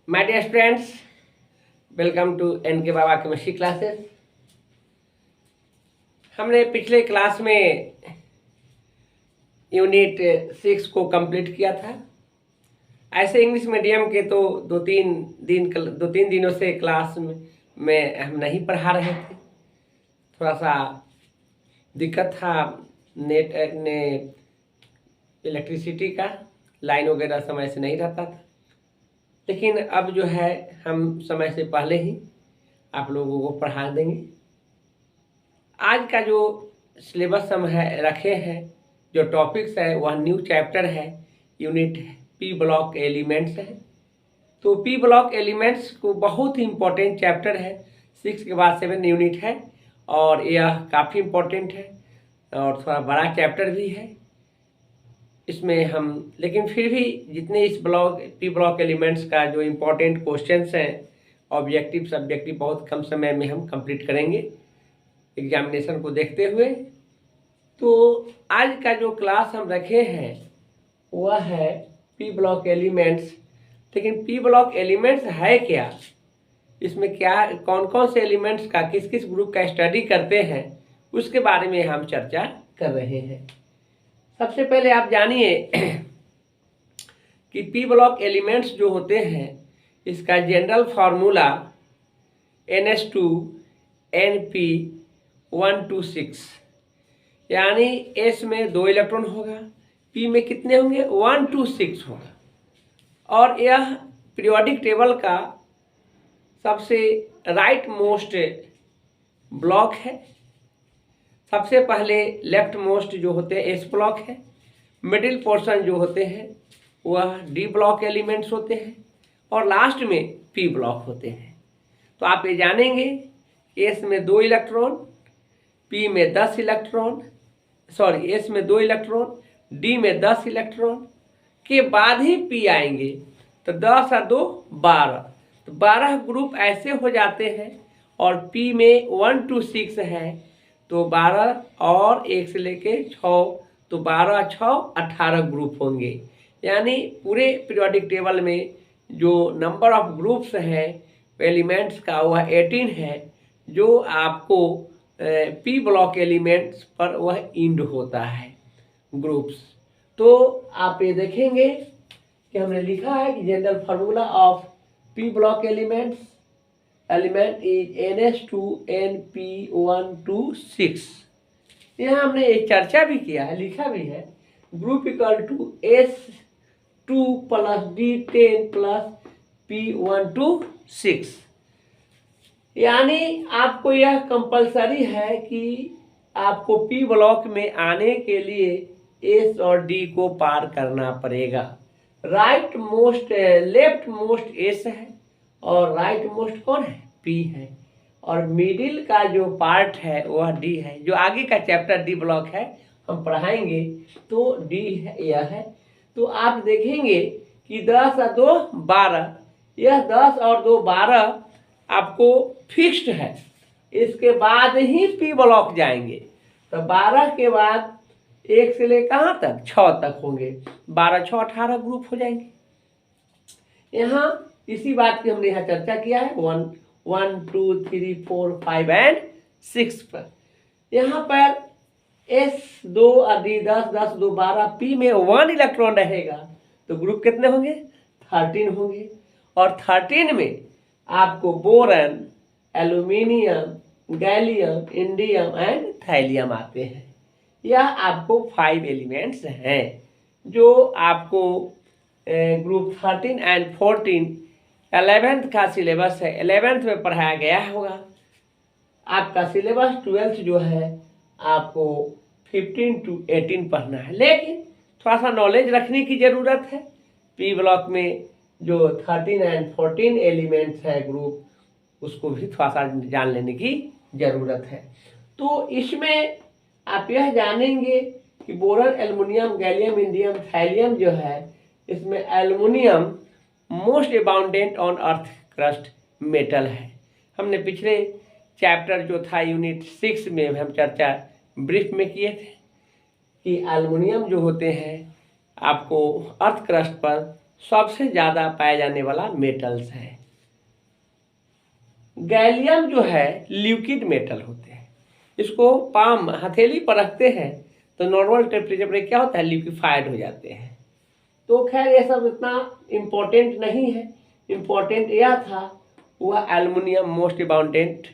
My dear students, welcome to N K Baba chemistry classes. हमने पिछले class में unit 6 को कंप्लीट किया था। ऐसे इंग्लिश मीडियम के तो दो तीन दिनों से क्लास में हम नहीं पढ़ा रहे थे। थोड़ा सा दिक्कत था नेट ने इलेक्ट्रिसिटी का, लाइन वगैरह समय से नहीं रहता था। लेकिन अब जो है हम समय से पहले ही आप लोगों को पढ़ा देंगे। आज का जो सिलेबस हम रखे हैं, जो टॉपिक्स है वह न्यू चैप्टर है, यूनिट पी ब्लॉक एलिमेंट्स है। तो पी ब्लॉक एलिमेंट्स को बहुत ही इम्पोर्टेंट चैप्टर है। 6 के बाद 7 यूनिट है और यह काफ़ी इम्पोर्टेंट है और थोड़ा बड़ा चैप्टर भी है इसमें हम। लेकिन फिर भी जितने इस पी ब्लॉक एलिमेंट्स का जो इम्पोर्टेंट क्वेश्चंस हैं, ऑब्जेक्टिव सब्जेक्टिव, बहुत कम समय में हम कंप्लीट करेंगे एग्जामिनेशन को देखते हुए। तो आज का जो क्लास हम रखे हैं वह है पी ब्लॉक एलिमेंट्स। लेकिन पी ब्लॉक एलिमेंट्स है क्या, इसमें क्या कौन कौन से एलिमेंट्स का किस किस ग्रुप का स्टडी करते हैं, उसके बारे में हम चर्चा कर रहे हैं। सबसे पहले आप जानिए कि पी ब्लॉक एलिमेंट्स जो होते हैं इसका जनरल फार्मूला NH2NP126, यानी S में 2 इलेक्ट्रॉन होगा, P में कितने होंगे 126 होगा। और यह पीरियोडिक टेबल का सबसे राइट मोस्ट ब्लॉक है। सबसे पहले लेफ्ट मोस्ट जो होते हैं S ब्लॉक है, मिडिल पोर्शन जो होते हैं वह D ब्लॉक एलिमेंट्स होते हैं और लास्ट में P ब्लॉक होते हैं। तो आप ये जानेंगे S में 2 इलेक्ट्रॉन, P में 10 इलेक्ट्रॉन, S में 2 इलेक्ट्रॉन, D में 10 इलेक्ट्रॉन के बाद ही P आएंगे। तो 10 और 2 12, तो 12 ग्रुप ऐसे हो जाते हैं और P में 1 to 6 है तो 12 और 1 से लेके 6, तो 12 6 18 ग्रुप होंगे। यानी पूरे पीरियोडिक टेबल में जो नंबर ऑफ ग्रुप्स है एलिमेंट्स का वह 18 है, जो आपको पी ब्लॉक एलिमेंट्स पर वह इंड होता है ग्रुप्स। तो आप ये देखेंगे कि हमने लिखा है कि general formula of P block element is NH2NP126। यहाँ हमने एक चर्चा भी किया है, लिखा भी है, group equal to S2 + D10 + P126। यानी आपको यह कंपलसरी है कि आपको पी ब्लॉक में आने के लिए S और D को पार करना पड़ेगा। Right most left most S है और राइट मोस्ट कौन है P है, और मिडिल का जो पार्ट है वह D है। जो आगे का चैप्टर D ब्लॉक है हम पढ़ाएंगे तो D है, यह है। तो आप देखेंगे कि 10 और 2 12, यह 10 और 2 12 आपको फिक्स्ड है। इसके बाद ही P ब्लॉक जाएंगे। तो 12 के बाद 1 से ले कहाँ तक 6 तक होंगे, 12 6 18 ग्रुप हो जाएंगे। यहाँ इसी बात की हमने यहाँ चर्चा किया है 1 2 3 4 5 एंड 6 पर। यहाँ पर S2 और D 10 10 2 12, P में 1 इलेक्ट्रॉन रहेगा तो ग्रुप कितने होंगे 13 होंगे। और 13 में आपको boron, aluminium, gallium, indium and thallium आते हैं। यह आपको 5 एलिमेंट्स हैं जो आपको ग्रुप 13 एंड 14 11th का सिलेबस है, 11th में पढ़ाया गया होगा। आपका सिलेबस 12th जो है आपको 15 to 18 पढ़ना है, लेकिन थोड़ा सा नॉलेज रखने की ज़रूरत है। पी ब्लॉक में जो 13 एंड 14 एलिमेंट्स है ग्रुप, उसको भी थोड़ा सा जान लेने की ज़रूरत है। तो इसमें आप यह जानेंगे कि boron, aluminium, gallium, indium, thallium जो है, इसमें aluminium most abundant on earth crust metal है। हमने पिछले चैप्टर जो था यूनिट 6 में हम चर्चा ब्रीफ में किए थे कि एल्युमिनियम जो होते हैं आपको अर्थ क्रस्ट पर सबसे ज़्यादा पाया जाने वाला मेटल्स है। गैलियम जो है लिक्विड मेटल होते हैं, इसको पाम हथेली पर रखते हैं तो नॉर्मल टेम्परेचर पर क्या होता है, लिक्विफाइड हो जाते हैं। तो खैर ये सब इतना इम्पोर्टेंट नहीं है, इम्पोर्टेंट यह था वह aluminium most abundant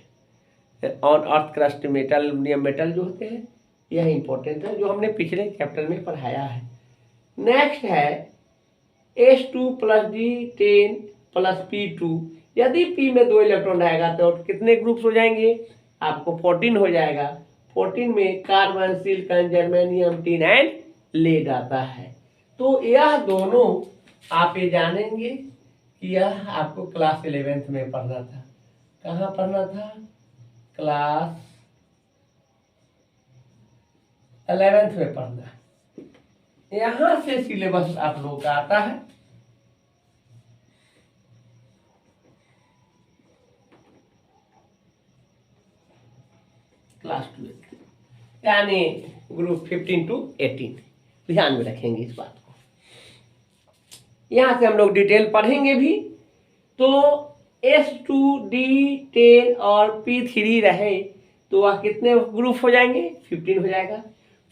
on earth crust metal, aluminium metal जो होते हैं यह इम्पोर्टेंट है, जो हमने पिछले चैप्टर में पढ़ाया है। नेक्स्ट है H2+D10+P2। यदि P में 2 इलेक्ट्रॉन रहेगा तो कितने ग्रुप्स हो जाएंगे, आपको 14 हो जाएगा। 14 में carbon, silicon, germanium, tin and lead आता है। तो यह दोनों आप ये जानेंगे कि यह आपको क्लास 11th में पढ़ना था। कहाँ पढ़ना था, क्लास 11th में पढ़ना है। यहां से सिलेबस आप लोगों का आता है। क्लास 12 यानी ग्रुप 15 to 18, ध्यान में रखेंगे इस बात को। यहां से हम लोग डिटेल पढ़ेंगे भी। तो H2D10 और P3 रहे तो वह कितने ग्रुप हो जाएंगे, 15 हो जाएगा।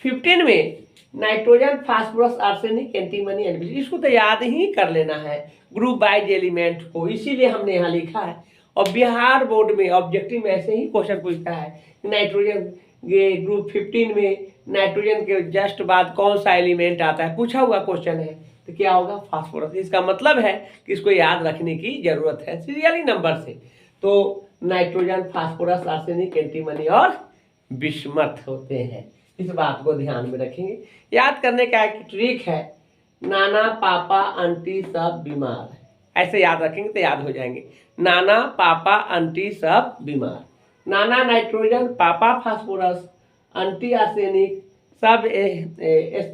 15 में nitrogen, phosphorus, arsenic, antimony, NPC, इसको तो याद ही कर लेना है ग्रुप वाइज एलिमेंट को, इसीलिए हमने यहाँ लिखा है। और बिहार बोर्ड में ऑब्जेक्टिव में ऐसे ही क्वेश्चन पूछता है, नाइट्रोजन ये ग्रुप 15 में नाइट्रोजन के जस्ट बाद कौन सा एलिमेंट आता है, पूछा हुआ क्वेश्चन है, तो क्या होगा, फास्फोरस। इसका मतलब है कि इसको याद रखने की जरूरत है सीरियली नंबर से। तो नाइट्रोजन, फास्फोरस, आर्सेनिक, एंटीमनी और बिस्मथ होते हैं, इस बात को ध्यान में रखेंगे। याद करने का एक ट्रिक है, नाना, पापा, आंटी सब बीमार, ऐसे याद रखेंगे तो याद हो जाएंगे। नाना, पापा, आंटी सब बीमार। नाना नाइट्रोजन, पापा फास्फोरस, आंटी आर्सेनिक, सब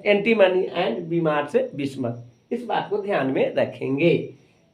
एंटीमनी एंड बीमार से बिस्मथ, इस बात को ध्यान में रखेंगे।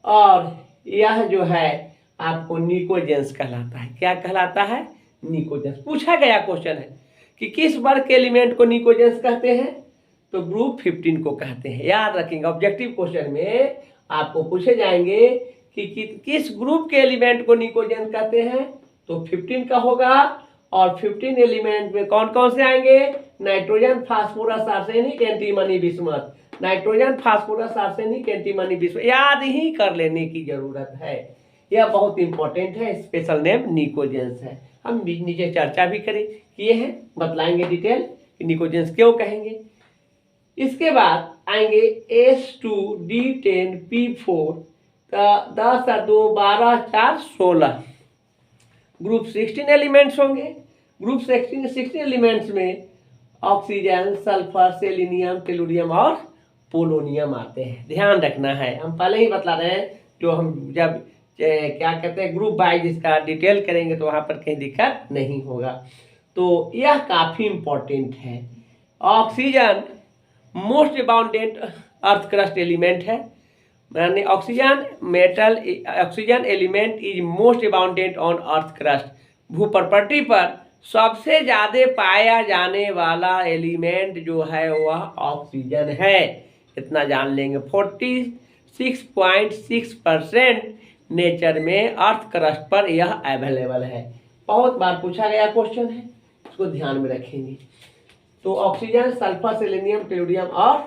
और यह जो है आपको निकोजेंस कहलाता है। क्या कहलाता है, निकोजेंस। पूछा गया क्वेश्चन है कि किस वर्ग के एलिमेंट को निकोजेंस कहते हैं, तो ग्रुप 15 को कहते हैं। याद रखेंगे, ऑब्जेक्टिव क्वेश्चन में आपको पूछे जाएंगे कि किस ग्रुप के एलिमेंट को निकोजेंस कहते हैं, तो 15 का होगा। और 15 एलिमेंट में कौन कौन से आएंगे, nitrogen, phosphorus, arsenic, antimony, bismuth. Nitrogen, phosphorus, arsenic, antimony, bismuth, याद ही कर लेने की जरूरत है, यह बहुत इंपॉर्टेंट है। स्पेशल नेम निकोजेंस है। हम नीचे चर्चा भी किए हैं, बतलाएंगे डिटेल कि निकोजेंस क्यों कहेंगे। इसके बाद आएंगे H2D10P4 का 10 और 2 12 4 16 ग्रुप 16 एलिमेंट्स होंगे। ग्रुप 16 एलिमेंट्स में ऑक्सीजन, सल्फर, सेलेनियम, टेलुरियम और पोलोनियम आते हैं। ध्यान रखना है, हम पहले ही बता रहे हैं, जो हम जब क्या कहते हैं ग्रुप वाइज इसका डिटेल करेंगे तो वहाँ पर कहीं दिक्कत नहीं होगा। तो यह काफ़ी इम्पोर्टेंट है। Oxygen most abundant earth crust element है, यानी oxygen element is most abundant on earth crust. भूप्रपट्टी पर सबसे ज्यादा पाया जाने वाला एलिमेंट जो है वह ऑक्सीजन है, इतना जान लेंगे। 46.6% नेचर में अर्थ क्रस्ट पर यह अवेलेबल है। बहुत बार पूछा गया क्वेश्चन है, इसको ध्यान में रखेंगे। तो ऑक्सीजन, सल्फर, सेलेनियम, टेलुरियम और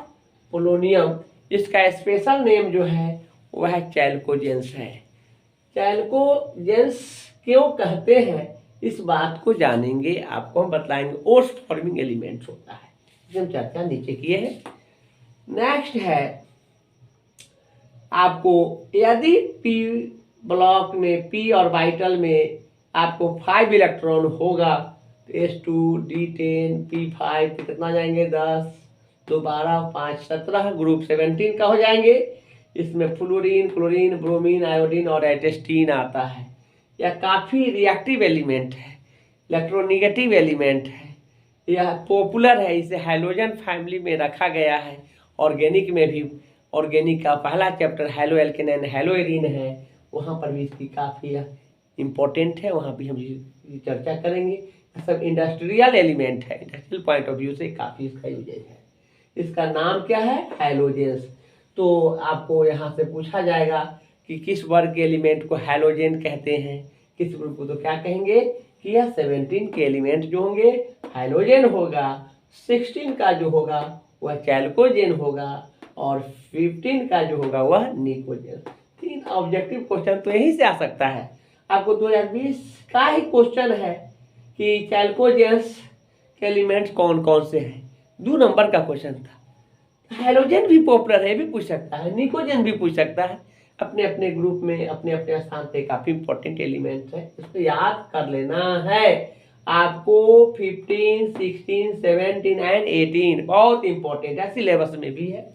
पोलोनियम, इसका स्पेशल नेम जो है वह चैल्कोजेंस है। चैल्कोजेंस क्यों कहते हैं इस बात को जानेंगे, आपको हम बतलाएंगे। ओस फॉर्मिंग एलिमेंट्स होता है, हम चर्चा नीचे किए हैं। नेक्स्ट है आपको, यदि पी ब्लॉक में, पी ऑर्बिटल में आपको 5 इलेक्ट्रॉन होगा तो H2D10 P5 तो कितना जाएंगे, 10 2 12 5 17 ग्रुप 17 का हो जाएंगे। इसमें फ्लोरीन, ब्रोमीन, आयोडीन और एटेस्टीन आता है। यह काफ़ी रिएक्टिव एलिमेंट है, इलेक्ट्रोनिगेटिव एलिमेंट है, यह पॉपुलर है, इसे हैलोजन फैमिली में रखा गया है। ऑर्गेनिक में भी, ऑर्गेनिक का पहला chapter hello alkene and hello arene है, वहाँ पर भी इसकी काफ़ी इम्पोर्टेंट है, वहाँ भी हम चर्चा करेंगे। सब इंडस्ट्रियल एलिमेंट है, इंडस्ट्रियल पॉइंट ऑफ व्यू से काफ़ी इसका यूजेज है। इसका नाम क्या है, हैलोजेंस। तो आपको यहाँ से पूछा जाएगा कि किस वर्ग के एलिमेंट को हैलोजेन कहते हैं, किस ग्रुप को, तो क्या कहेंगे कि यह 17 के एलिमेंट जो होंगे हैलोजेन होगा, 16 का जो होगा वह चैल्कोजेन होगा और 15 का जो होगा वह निकोजेन। 3 ऑब्जेक्टिव क्वेश्चन तो यहीं से आ सकता है। आपको 2020 का ही क्वेश्चन है कि चैल्कोजेंस के एलिमेंट्स कौन कौन से हैं, 2 नंबर का क्वेश्चन था। हैलोजन भी पॉपुलर है, भी पूछ सकता है, निकोजन भी पूछ सकता है। अपने अपने ग्रुप में अपने अपने स्थान पे काफी इंपॉर्टेंट एलिमेंट्स है, इसको याद कर लेना है आपको। 15, 16, 17 एंड 18 बहुत इंपॉर्टेंट है, सिलेबस में भी है।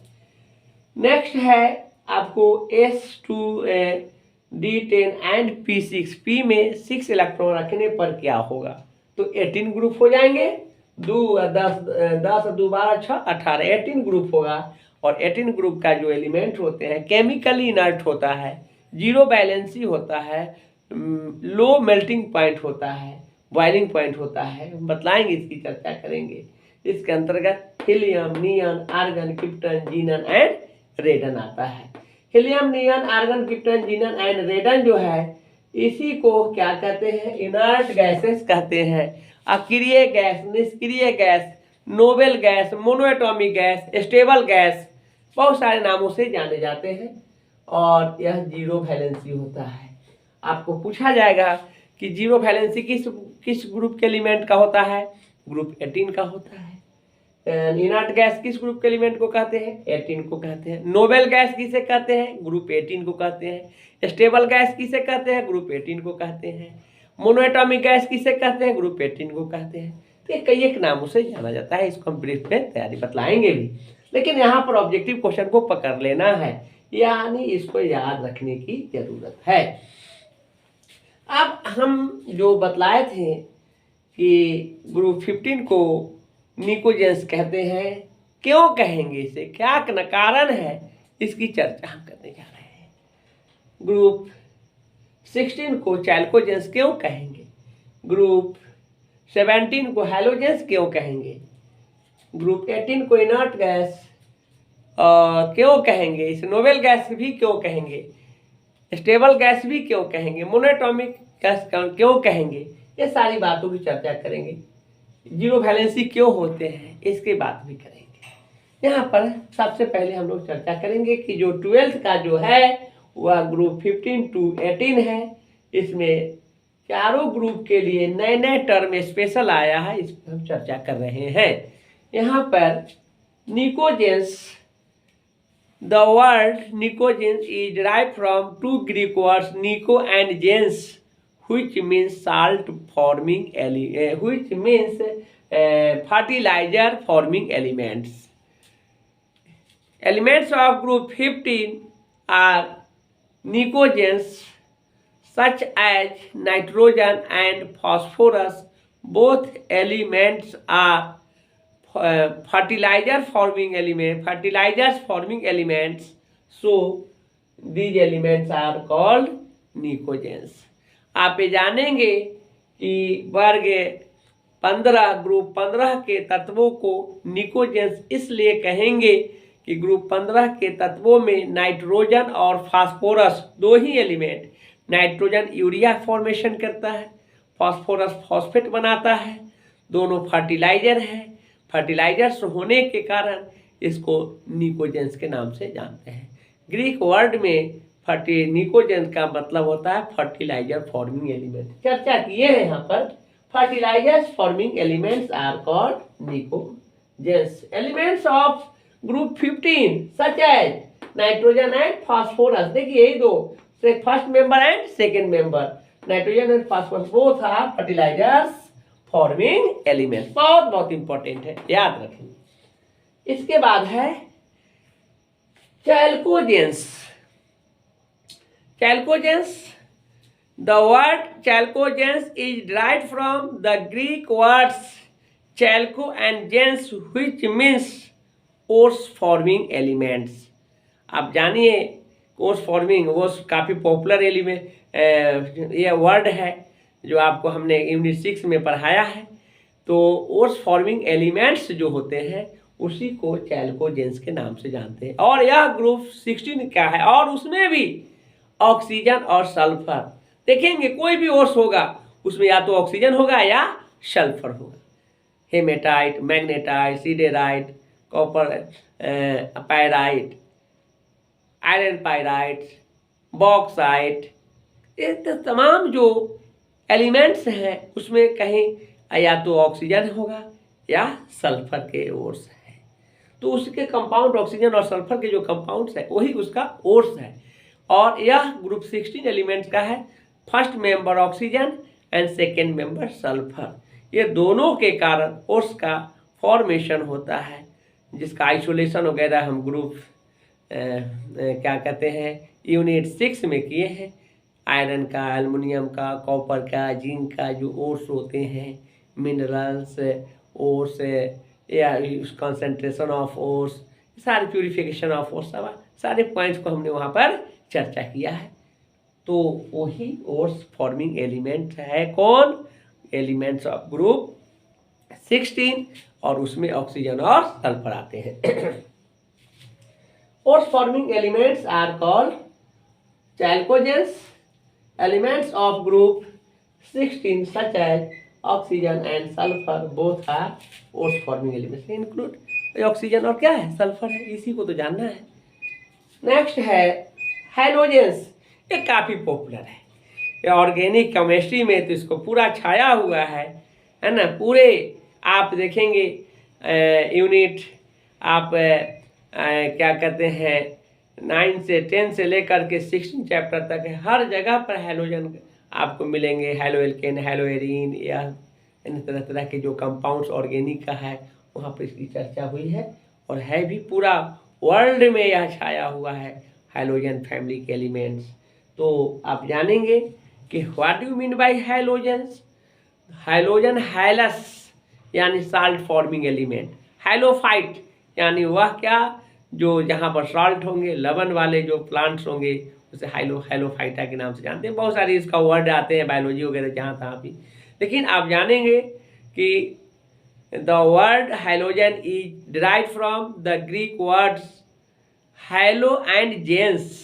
नेक्स्ट है आपको S2D10 एंड P6। P में 6 इलेक्ट्रॉन रखने पर क्या होगा, तो 18 ग्रुप हो जाएंगे, 10 2 12 6 18 18 ग्रुप होगा। और 18 ग्रुप का जो एलिमेंट होते हैं केमिकली इनर्ट होता है, जीरो बैलेंसी होता है, लो मेल्टिंग पॉइंट होता है, बॉइलिंग पॉइंट होता है, बतलाएंगे, इसकी चर्चा करेंगे। इसके अंतर्गत helium, neon, argon, krypton, xenon and radon आता है। Helium, neon, argon, krypton, xenon and radon जो है इसी को क्या कहते हैं, इनर्ट गैसेस कहते हैं। अक्रिय गैस, निष्क्रिय gas, noble gas, monoatomic gas, stable gas, बहुत सारे नामों से जाने जाते हैं और यह जीरो वैलेंसी होता है। आपको पूछा जाएगा कि जीरो वैलेंसी किस किस ग्रुप के एलिमेंट का होता है, ग्रुप 18 का होता है। इनर्ट गैस किस ग्रुप के एलिमेंट को कहते हैं, 18 को कहते हैं। नोबल गैस किसे कहते हैं, ग्रुप 18 को कहते हैं। स्टेबल गैस किसे कहते हैं, ग्रुप 18 को कहते हैं। मोनोएटॉमिक गैस किसे कहते हैं, ग्रुप 18 को कहते हैं। तो ये कई एक नामों से जाना जाता है, इसको हम ब्रीफ में तैयारी बतलाएंगे भी, लेकिन यहाँ पर ऑब्जेक्टिव क्वेश्चन को पकड़ लेना है, यानी इसको याद रखने की जरूरत है। अब हम जो बतलाए थे कि ग्रुप 15 को निकोजेंस कहते हैं, क्यों कहेंगे इसे, क्या कारण है, इसकी चर्चा हम करने जा रहे हैं। ग्रुप 16 को चैल्कोजेंस क्यों कहेंगे, ग्रुप 17 को हैलोजेंस क्यों कहेंगे, ग्रुप 18 को इनर्ट गैस क्यों कहेंगे, इसे नोबल गैस भी क्यों कहेंगे, स्टेबल गैस भी क्यों कहेंगे, मोनोएटॉमिक गैस क्यों कहेंगे, ये सारी बातों की चर्चा करेंगे। जीरो वैलेंसी क्यों होते हैं, इसकी बात भी करेंगे। यहाँ पर सबसे पहले हम लोग चर्चा करेंगे कि जो 12th का जो है वह ग्रुप 15 to 18 है। इसमें चारों ग्रुप के लिए नए नए टर्म स्पेशल आया है, इस पर हम चर्चा कर रहे हैं। यहाँ पर pnictogens, the word nicogens is derived from 2 Greek words nico and gens, which means salt forming which means fertilizer forming elements. Elements of group 15 are nicogens such as nitrogen and phosphorus. Both elements are fertilizers forming elements, so these elements are called nicogens. आप ये जानेंगे कि वर्ग 15 group 15 के तत्वों को pnictogens इसलिए कहेंगे कि ग्रुप 15 के तत्वों में नाइट्रोजन और फास्फोरस दो ही एलिमेंट, नाइट्रोजन यूरिया फॉर्मेशन करता है, फास्फोरस फॉस्फेट बनाता है, दोनों फर्टिलाइजर है। फर्टिलाइजर्स होने के कारण इसको निकोजेंस के नाम से जानते हैं। ग्रीक वर्ड में निकोजेंस का मतलब होता है फर्टिलाइजर फॉर्मिंग एलिमेंट। चर्चा किए हैं यहाँ पर, fertilizers forming elements are called pnictogens. Elements of group 15 such as nitrogen and phosphorus, देखिए यही दो, first member and second member, nitrogen and phosphorus both are fertilizers forming element. बहुत बहुत इंपॉर्टेंट है, याद रखेंगे। इसके बाद है चैल्कोजेंस। Chalcogens, the word chalcogens is derived from the Greek words chalco and gens, which means coarse forming elements. आप जानिए कोर्स फॉर्मिंग वो काफ़ी पॉपुलर एलिमेंट ये वर्ड है जो आपको हमने यूनिट 6 में पढ़ाया है। तो कोर्स फॉर्मिंग एलिमेंट्स जो होते हैं उसी को चैल्कोजेंस के नाम से जानते हैं। और यह ग्रुप 16 क्या है, और उसमें भी ऑक्सीजन और सल्फर, देखेंगे कोई भी ओर्स होगा उसमें या तो ऑक्सीजन होगा या सल्फर होगा। Haematite, magnetite, siderite, copper pyrite, iron pyrite, bauxite, ये तो तमाम जो एलिमेंट्स हैं उसमें कहीं या तो ऑक्सीजन होगा या सल्फर के ओर्स है। तो उसके कंपाउंड ऑक्सीजन और सल्फर के जो कंपाउंड्स है वही उसका ओर्स है। और यह ग्रुप 16 एलिमेंट्स का है। First member oxygen and second member sulphur, ये दोनों के कारण ओर्स का फॉर्मेशन होता है, जिसका आइसोलेशन वगैरह हम ग्रुप क्या कहते हैं यूनिट 6 में किए हैं। आयरन का, एल्युमिनियम का, कॉपर का, जिंक का जो ओर्स होते हैं, मिनरल्स ओर्स या कंसंट्रेशन ऑफ ओर्स, सारे प्यूरिफिकेशन ऑफ ओर्स, सारे पॉइंट्स को हमने वहाँ पर चर्चा किया है। तो वही ओर्स फॉर्मिंग एलिमेंट है कौन, एलिमेंट्स ऑफ ग्रुप 16, और उसमें ऑक्सीजन और सल्फर आते हैं। Ores forming elements are called chalcogens. Elements of group 16 such as oxygen and sulfur both are oars forming elements. include oxygen और क्या है, सल्फर है, इसी को तो जानना है। नेक्स्ट है हैलोजेंस, ये काफ़ी पॉपुलर है, ये ऑर्गेनिक केमिस्ट्री में तो इसको पूरा छाया हुआ है ना। पूरे आप देखेंगे यूनिट आप क्या कहते हैं 9 से 10 से लेकर के 16 चैप्टर तक है, हर जगह पर हैलोजन आपको मिलेंगे। हैलो एल्केन, हैलो एरीन, या इन तरह तरह के जो कंपाउंड्स ऑर्गेनिक का है वहाँ पर इसकी चर्चा हुई है, और है भी पूरा वर्ल्ड में यह छाया हुआ है हैलोजन फैमिली के एलिमेंट्स। तो आप जानेंगे कि what do mean by halogens. Halogen halous यानी साल्ट फॉर्मिंग एलिमेंट, हैलोफाइट यानी वह क्या जो जहाँ पर सॉल्ट होंगे, लवण वाले जो प्लांट्स होंगे उसे हैलोफाइटा के नाम से जानते हैं। बहुत सारे इसका वर्ड आते हैं बायोलॉजी वगैरह जहाँ तहाँ भी, लेकिन आप जानेंगे कि the word halogen is derived from the Greek words halo and gens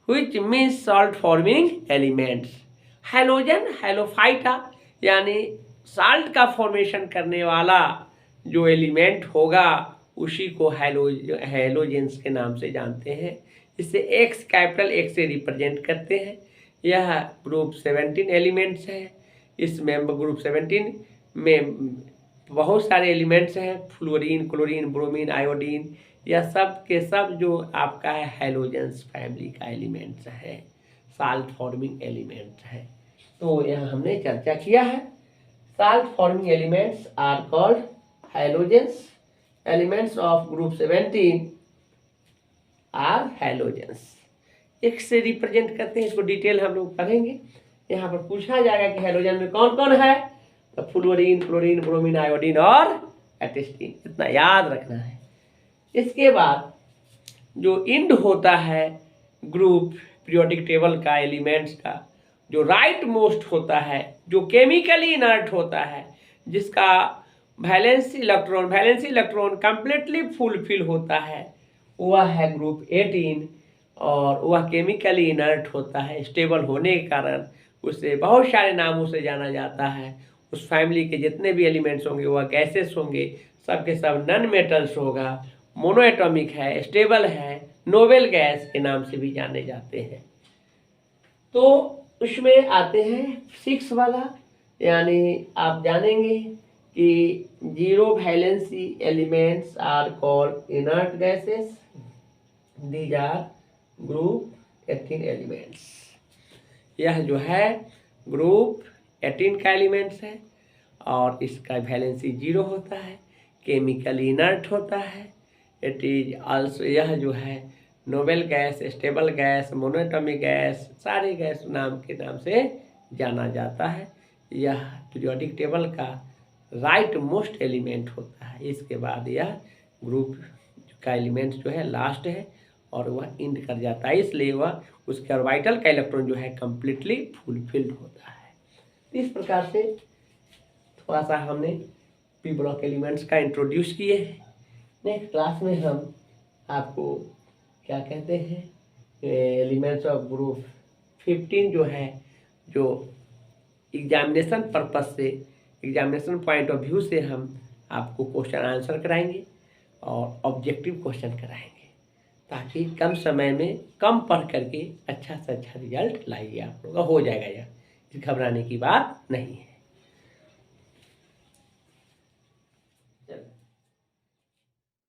which means salt forming elements. Halogen halophyta यानी साल्ट का फॉर्मेशन करने वाला जो एलिमेंट होगा उसी को हैलोजेंस के नाम से जानते हैं। इसे एक्स, कैपिटल एक्स से रिप्रेजेंट करते हैं। यह ग्रुप 17 एलिमेंट्स है। इसमें ग्रुप 17 में बहुत सारे एलिमेंट्स हैं, फ्लोरीन, क्लोरीन, ब्रोमीन, आयोडीन, यह सब के सब जो आपका है हैलोजेंस फैमिली का एलिमेंट्स है, साल्ट फॉर्मिंग एलिमेंट्स है। तो यह हमने चर्चा किया है। Salt forming elements are called halogens. Elements of group 17 are halogens. एक से रिप्रेजेंट करते हैं, इसको डिटेल हम लोग पढ़ेंगे। यहाँ पर पूछा जाएगा कि हैलोजन में कौन कौन है, तो फ्लोरीन, क्लोरीन, ब्रोमीन, आयोडीन और एटेस्टीन, इतना याद रखना है। इसके बाद जो इंड होता है ग्रुप पीरियोडिक टेबल का एलिमेंट्स का, जो राइट मोस्ट होता है, जो केमिकली इनर्ट होता है, जिसका वैलेंसी इलेक्ट्रॉन कंप्लीटली फुलफिल होता है, वह है ग्रुप 18, और वह केमिकली इनर्ट होता है। स्टेबल होने के कारण उसे बहुत सारे नामों से जाना जाता है। उस फैमिली के जितने भी एलिमेंट्स होंगे वह गैसेस होंगे, सब के सब नॉन मेटल्स होगा, मोनोएटॉमिक है, स्टेबल है, नोबेल गैस के नाम से भी जाने जाते हैं। तो उसमें आते हैं 6 वाला, यानी आप जानेंगे कि zero valency elements are called inert gases, these are group 18 elements. यह जो है ग्रुप 18 का एलिमेंट्स है, और इसका वैलेंसी 0 होता है, केमिकल इनर्ट होता है। इट इज आल्सो, यह जो है noble gas, stable gas, monoatomic gas, सारे गैस नाम के नाम से जाना जाता है। यह पीरियोडिक टेबल का राइट मोस्ट एलिमेंट होता है। इसके बाद यह ग्रुप का एलिमेंट जो है लास्ट है, और वह इंड कर जाता है, इसलिए वह उसके ऑर्बिटल का इलेक्ट्रॉन जो है कंप्लीटली फुलफिल्ड होता है। इस प्रकार से थोड़ा सा हमने पी ब्लॉक एलिमेंट्स का इंट्रोड्यूस किए हैं। नेक्स्ट क्लास में हम आपको क्या कहते हैं, एलिमेंट्स ऑफ ग्रुप 15 जो है, जो एग्जामिनेशन पर्पस से, एग्जामिनेशन पॉइंट ऑफ व्यू से हम आपको क्वेश्चन आंसर कराएंगे और ऑब्जेक्टिव क्वेश्चन कराएंगे, ताकि कम समय में कम पढ़ करके अच्छा से अच्छा रिजल्ट लाइए। आप लोगों का हो जाएगा, यह घबराने की बात नहीं है।